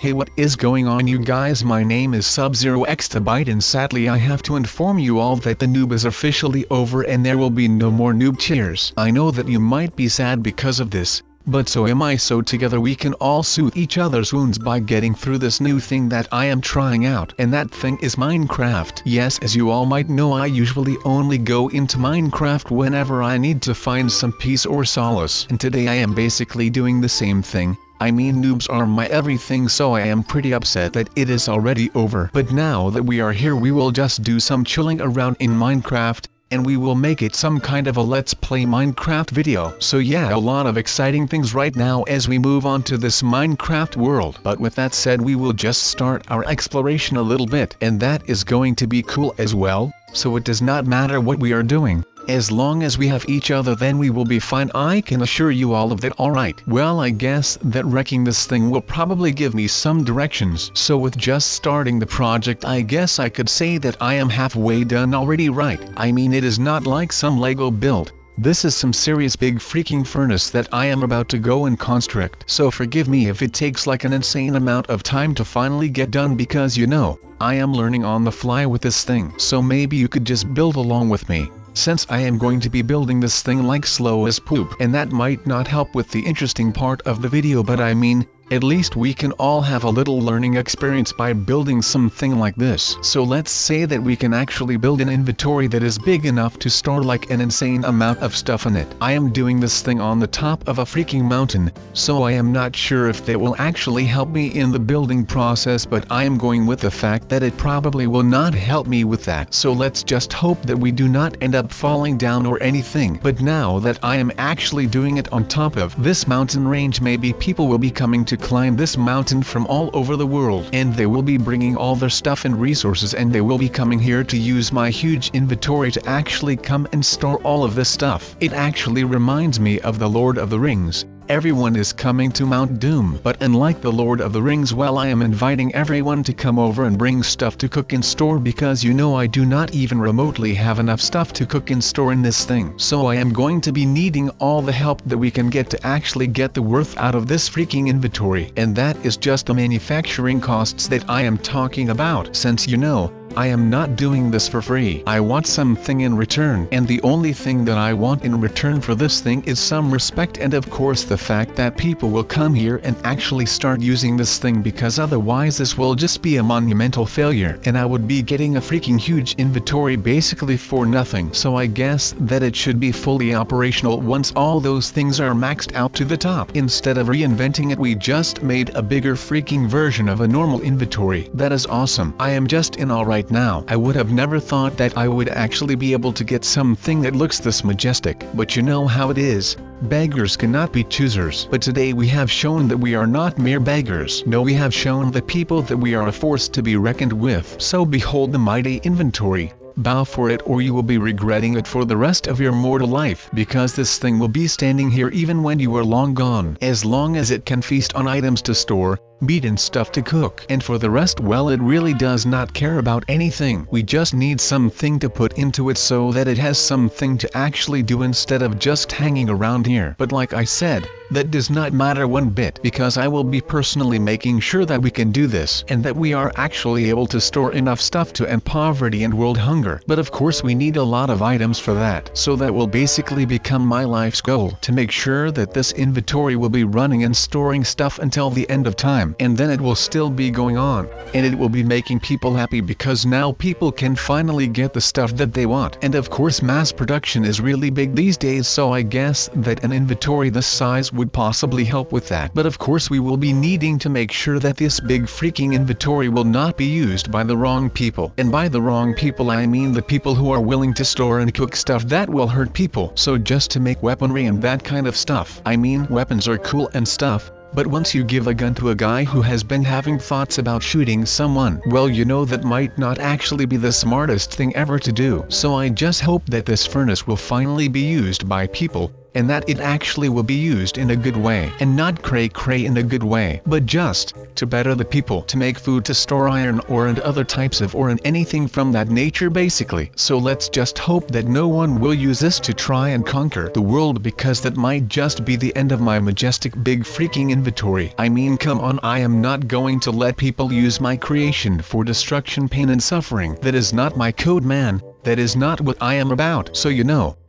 Hey, what is going on, you guys? My name is SubZeroExtabyte, and sadly I have to inform you all that the noob is officially over and there will be no more noob cheers. I know that you might be sad because of this, but so am I, so together we can all soothe each other's wounds by getting through this new thing that I am trying out, and that thing is Minecraft. Yes, as you all might know, I usually only go into Minecraft whenever I need to find some peace or solace, and today I am basically doing the same thing. I mean, noobs are my everything, so I am pretty upset that it is already over. But now that we are here, we will just do some chilling around in Minecraft, and we will make it some kind of a let's play Minecraft video. So yeah, a lot of exciting things right now as we move on to this Minecraft world. But with that said, we will just start our exploration a little bit, and that is going to be cool as well. So it does not matter what we are doing. As long as we have each other, then we will be fine, I can assure you all of that. Alright, well, I guess that wrecking this thing will probably give me some directions. So with just starting the project, I guess I could say that I am halfway done already, right? I mean, it is not like some Lego build. This is some serious big freaking furnace that I am about to go and construct. So forgive me if it takes like an insane amount of time to finally get done, because you know, I am learning on the fly with this thing. So maybe you could just build along with me, since I am going to be building this thing like slow as poop, and that might not help with the interesting part of the video, but I mean, at least we can all have a little learning experience by building something like this. So let's say that we can actually build an inventory that is big enough to store like an insane amount of stuff in it. I am doing this thing on the top of a freaking mountain, so I am not sure if that will actually help me in the building process, but I am going with the fact that it probably will not help me with that. So let's just hope that we do not end up falling down or anything. But now that I am actually doing it on top of this mountain range, maybe people will be coming to climb this mountain from all over the world, and they will be bringing all their stuff and resources, and they will be coming here to use my huge inventory to actually come and store all of this stuff. It actually reminds me of the Lord of the Rings. Everyone is coming to Mount Doom, but unlike the Lord of the Rings, well, I am inviting everyone to come over and bring stuff to cook and store, because you know I do not even remotely have enough stuff to cook and store in this thing. So I am going to be needing all the help that we can get to actually get the worth out of this freaking inventory, and that is just the manufacturing costs that I am talking about, since you know, I am not doing this for free. I want something in return, and the only thing that I want in return for this thing is some respect, and of course the fact that people will come here and actually start using this thing, because otherwise this will just be a monumental failure, and I would be getting a freaking huge inventory basically for nothing. So I guess that it should be fully operational once all those things are maxed out to the top. Instead of reinventing it, we just made a bigger freaking version of a normal inventory. That is awesome. I am just in all right now. I would have never thought that I would actually be able to get something that looks this majestic, but you know how it is. Beggars cannot be choosers. But today we have shown that we are not mere beggars. No, we have shown the people that we are a force to be reckoned with. So behold the mighty inventory. Bow for it, or you will be regretting it for the rest of your mortal life, because this thing will be standing here even when you are long gone. As long as it can feast on items to store, meat and stuff to cook, and for the rest, well, it really does not care about anything. We just need something to put into it so that it has something to actually do instead of just hanging around here. But like I said, that does not matter one bit, because I will be personally making sure that we can do this, and that we are actually able to store enough stuff to end poverty and world hunger. But of course we need a lot of items for that, so that will basically become my life's goal, to make sure that this inventory will be running and storing stuff until the end of time, and then it will still be going on, and it will be making people happy, because now people can finally get the stuff that they want. And of course mass production is really big these days, so I guess that an inventory this size would possibly help with that. But of course we will be needing to make sure that this big freaking inventory will not be used by the wrong people. And by the wrong people I mean the people who are willing to store and cook stuff that will hurt people. So just to make weaponry and that kind of stuff. I mean, weapons are cool and stuff, but once you give a gun to a guy who has been having thoughts about shooting someone, well, you know that might not actually be the smartest thing ever to do. So I just hope that this furnace will finally be used by people, and that it actually will be used in a good way, and not cray-cray in a good way, but just to better the people, to make food, to store iron ore and other types of ore and anything from that nature basically. So let's just hope that no one will use this to try and conquer the world, because that might just be the end of my majestic big freaking inventory. I mean, come on, I am not going to let people use my creation for destruction, pain and suffering. That is not my code, man. That is not what I am about. So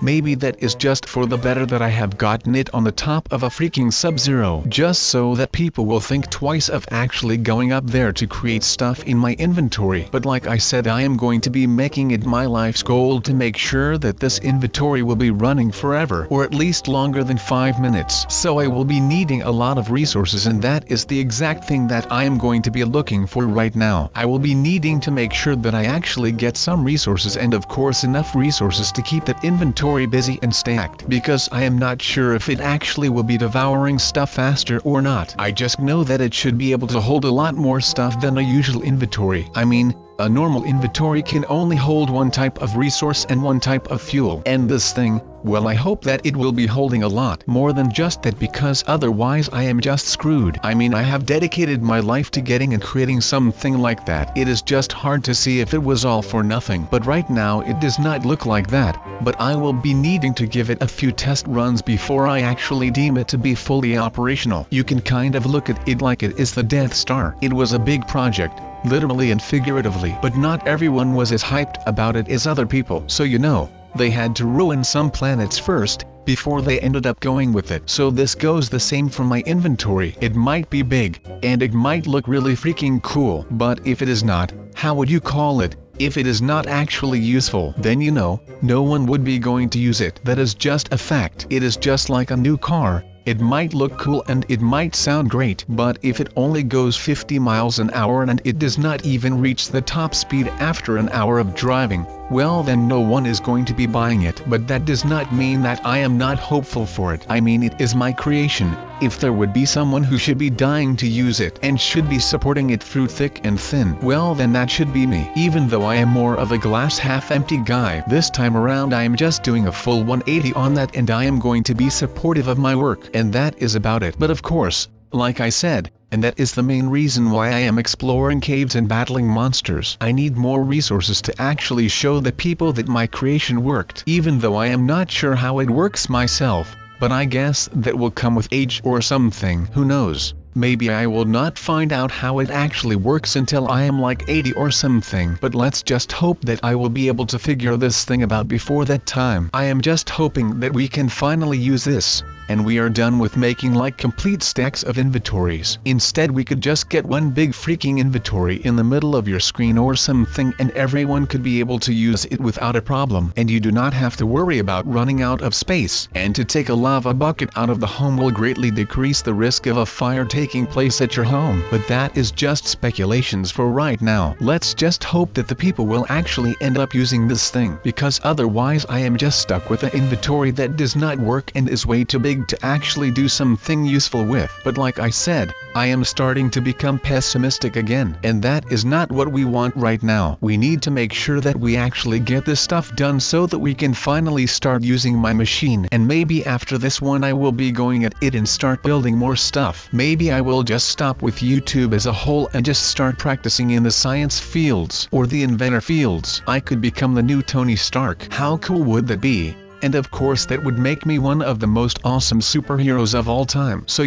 maybe that is just for the better that I have gotten it on the top of a freaking Sub-Zero, just so that people will think twice of actually going up there to create stuff in my inventory. But like I said, I am going to be making it my life's goal to make sure that this inventory will be running forever, or at least longer than 5 minutes. So I will be needing a lot of resources, and that is the exact thing that I am going to be looking for right now. I will be needing to make sure that I actually get some resources, and of course enough resources to keep that inventory busy and stacked, because I am not sure if it actually will be devouring stuff faster or not. I just know that it should be able to hold a lot more stuff than a usual inventory. I mean, a normal inventory can only hold one type of resource and one type of fuel. And this thing, well, I hope that it will be holding a lot more than just that, because otherwise I am just screwed. I mean, I have dedicated my life to getting and creating something like that. It is just hard to see if it was all for nothing. But right now it does not look like that. But I will be needing to give it a few test runs before I actually deem it to be fully operational. You can kind of look at it like it is the Death Star. It was a big project, literally and figuratively, but not everyone was as hyped about it as other people. So they had to ruin some planets first, before they ended up going with it. So this goes the same for my inventory. It might be big, and it might look really freaking cool, but if it is not, how would you call it? If it is not actually useful, then no one would be going to use it. That is just a fact. It is just like a new car. It might look cool and it might sound great, but if it only goes 50 miles an hour and it does not even reach the top speed after an hour of driving, well, then no one is going to be buying it. But that does not mean that I am not hopeful for it. I mean, it is my creation. If there would be someone who should be dying to use it and should be supporting it through thick and thin, well, then that should be me. Even though I am more of a glass half empty guy, this time around I am just doing a full 180 on that, and I am going to be supportive of my work, and that is about it. But of course, like I said, and that is the main reason why I am exploring caves and battling monsters, I need more resources to actually show the people that my creation worked, even though I am not sure how it works myself. But I guess that will come with age or something. Who knows? Maybe I will not find out how it actually works until I am like 80 or something. But let's just hope that I will be able to figure this thing out before that time. I am just hoping that we can finally use this, and we are done with making like complete stacks of inventories. Instead, we could just get one big freaking inventory in the middle of your screen or something, and everyone could be able to use it without a problem. And you do not have to worry about running out of space. And to take a lava bucket out of the home will greatly decrease the risk of a fire taking place at your home. But that is just speculations for right now. Let's just hope that the people will actually end up using this thing, because otherwise I am just stuck with an inventory that does not work and is way too big to actually do something useful with. But like I said, I am starting to become pessimistic again, and that is not what we want right now. We need to make sure that we actually get this stuff done so that we can finally start using my machine. And maybe after this one I will be going at it and start building more stuff. Maybe I will just stop with YouTube as a whole and just start practicing in the science fields or the inventor fields. I could become the new Tony Stark. How cool would that be? And of course that would make me one of the most awesome superheroes of all time. So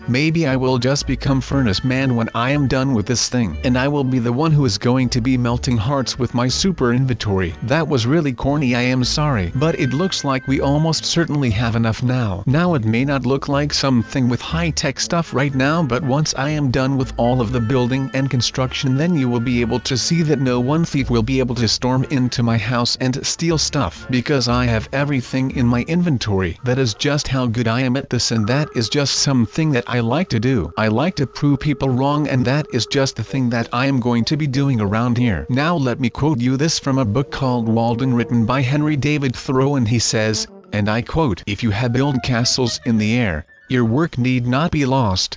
maybe I will just become Furnace Man when I am done with this thing, and I will be the one who is going to be melting hearts with my super inventory. That was really corny, I am sorry, but it looks like we almost certainly have enough now. Now it may not look like something with high-tech stuff right now, but once I am done with all of the building and construction, then you will be able to see that no one thief will be able to storm into my house and steal stuff, because I have everything in my inventory. That is just how good I am at this, and that is just something that I like to do. I like to prove people wrong, and that is just the thing that I am going to be doing around here. Now let me quote you this from a book called Walden, written by Henry David Thoreau, and he says, and I quote, "If you have built castles in the air, your work need not be lost.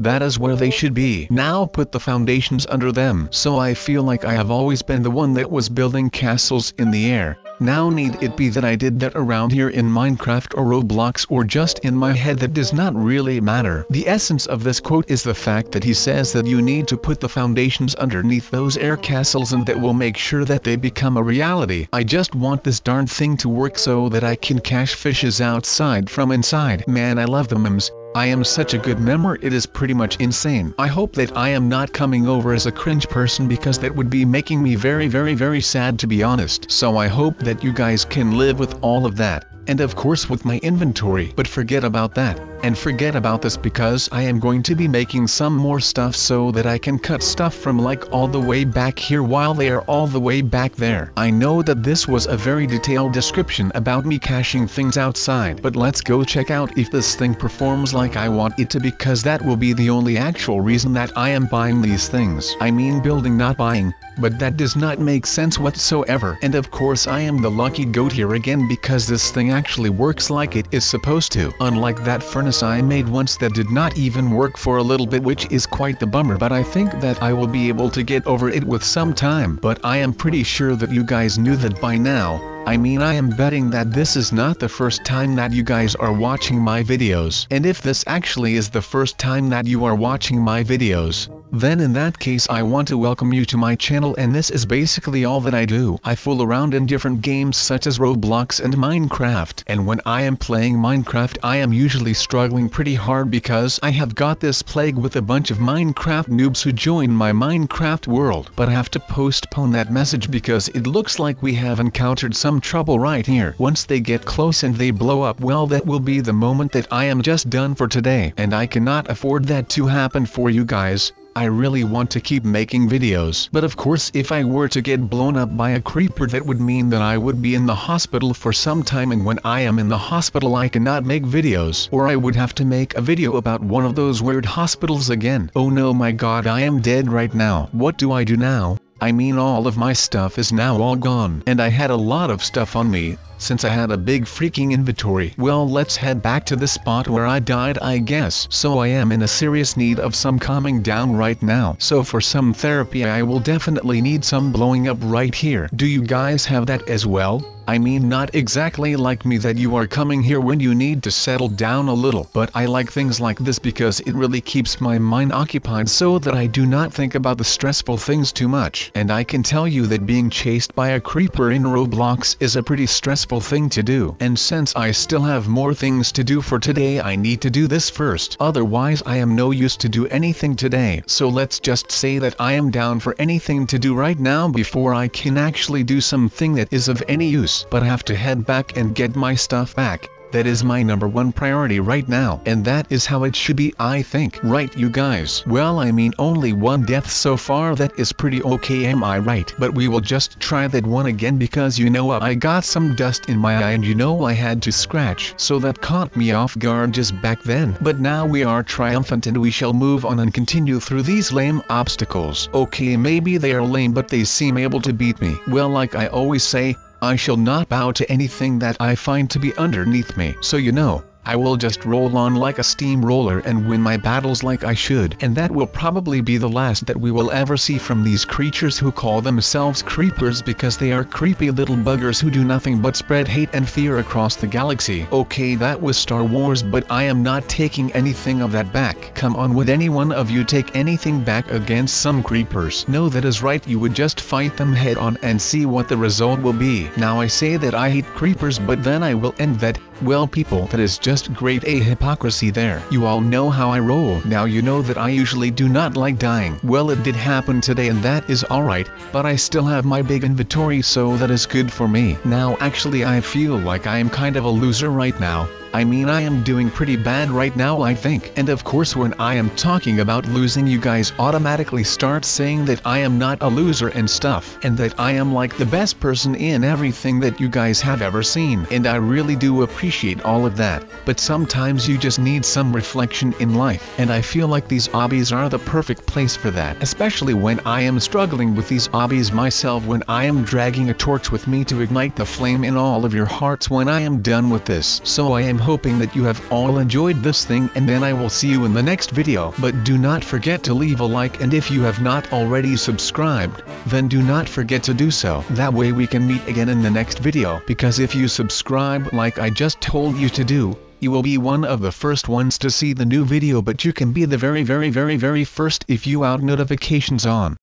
That is where they should be. Now put the foundations under them. So I feel like I have always been the one that was building castles in the air. Now need it be that I did that around here in Minecraft or Roblox or just in my head, that does not really matter. The essence of this quote is the fact that he says that you need to put the foundations underneath those air castles, and that will make sure that they become a reality. I just want this darn thing to work so that I can catch fishes outside from inside. Man, I love the memes. I am such a good memer, it is pretty much insane. I hope that I am not coming over as a cringe person, because that would be making me very sad, to be honest. So I hope that you guys can live with all of that. And of course with my inventory. But forget about that, and forget about this, because I am going to be making some more stuff so that I can cut stuff from like all the way back here while they are all the way back there. I know that this was a very detailed description about me caching things outside, but let's go check out if this thing performs like I want it to, because that will be the only actual reason that I am buying these things. I mean building, not buying. But that does not make sense whatsoever. And of course I am the lucky goat here again, because this thing actually works like it is supposed to. Unlike that furnace I made once that did not even work for a little bit, which is quite the bummer, but I think that I will be able to get over it with some time. But I am pretty sure that you guys knew that by now. I mean, I am betting that this is not the first time that you guys are watching my videos. And if this actually is the first time that you are watching my videos, then in that case I want to welcome you to my channel, and this is basically all that I do. I fool around in different games such as Roblox and Minecraft, and when I am playing Minecraft I am usually struggling pretty hard because I have got this plague with a bunch of Minecraft noobs who join my Minecraft world. But I have to postpone that message because it looks like we have encountered some trouble right here. Once they get close and they blow up, well, that will be the moment that I am just done for today, and I cannot afford that to happen for you guys. I really want to keep making videos, but of course if I were to get blown up by a creeper, that would mean that I would be in the hospital for some time, and when I am in the hospital I cannot make videos, or I would have to make a video about one of those weird hospitals again. Oh no, my god, I am dead right now. What do I do now? I mean, all of my stuff is now all gone, and I had a lot of stuff on me, since I had a big freaking inventory. Well, let's head back to the spot where I died, I guess. So I am in a serious need of some calming down right now. So for some therapy I will definitely need some blowing up right here. Do you guys have that as well? I mean, not exactly like me that you are coming here when you need to settle down a little, but I like things like this because it really keeps my mind occupied so that I do not think about the stressful things too much. And I can tell you that being chased by a creeper in Roblox is a pretty stressful thing to do. And since I still have more things to do for today, I need to do this first. Otherwise I am no use to do anything today. So let's just say that I am down for anything to do right now before I can actually do something that is of any use. But I have to head back and get my stuff back. That is my #1 priority right now, and that is how it should be, I think. Right, you guys? Well, I mean, only one death so far, that is pretty okay, am I right? But we will just try that one again, because you know what, I got some dust in my eye and you know I had to scratch, so that caught me off guard just back then. But now we are triumphant and we shall move on and continue through these lame obstacles. Okay, maybe they are lame, but they seem able to beat me. Well, like I always say, I shall not bow to anything that I find to be underneath me. So you know, I will just roll on like a steamroller and win my battles like I should. And that will probably be the last that we will ever see from these creatures who call themselves creepers, because they are creepy little buggers who do nothing but spread hate and fear across the galaxy. Okay, that was Star Wars, but I am not taking anything of that back. Come on, would any one of you take anything back against some creepers? No, that is right, you would just fight them head on and see what the result will be. Now I say that I hate creepers, but then I will end that. Well, people, that is just grade A hypocrisy there. You all know how I roll. Now you know that I usually do not like dying. Well, it did happen today and that is alright, but I still have my big inventory, so that is good for me. Now actually I feel like I am kind of a loser right now. I mean, I am doing pretty bad right now, I think. And of course when I am talking about losing, you guys automatically start saying that I am not a loser and stuff, and that I am like the best person in everything that you guys have ever seen. And I really do appreciate all of that. But sometimes you just need some reflection in life, and I feel like these hobbies are the perfect place for that. Especially when I am struggling with these hobbies myself, when I am dragging a torch with me to ignite the flame in all of your hearts when I am done with this. So I am hoping that you have all enjoyed this thing, and then I will see you in the next video. But do not forget to leave a like, and if you have not already subscribed, then do not forget to do so. That way we can meet again in the next video, because if you subscribe like I just told you to do, you will be one of the first ones to see the new video, but you can be the very first if you out notifications on.